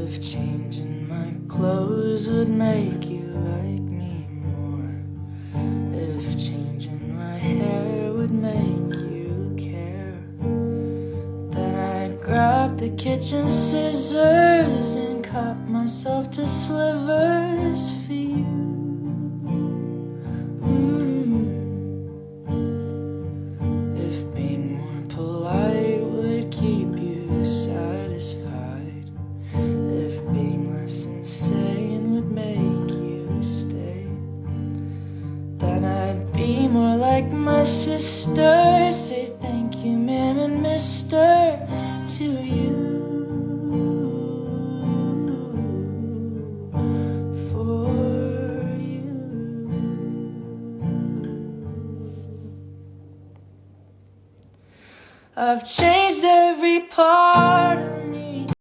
If changing my clothes would make you like me more, if changing my hair would make you care, then I'd grab the kitchen scissors and cut myself to slivers for you. If being more polite would keep you satisfied, if being less insane would make you stay, then I'd be more like my sister. Say thank you, ma'am and mister, to you. For you. I've changed every part of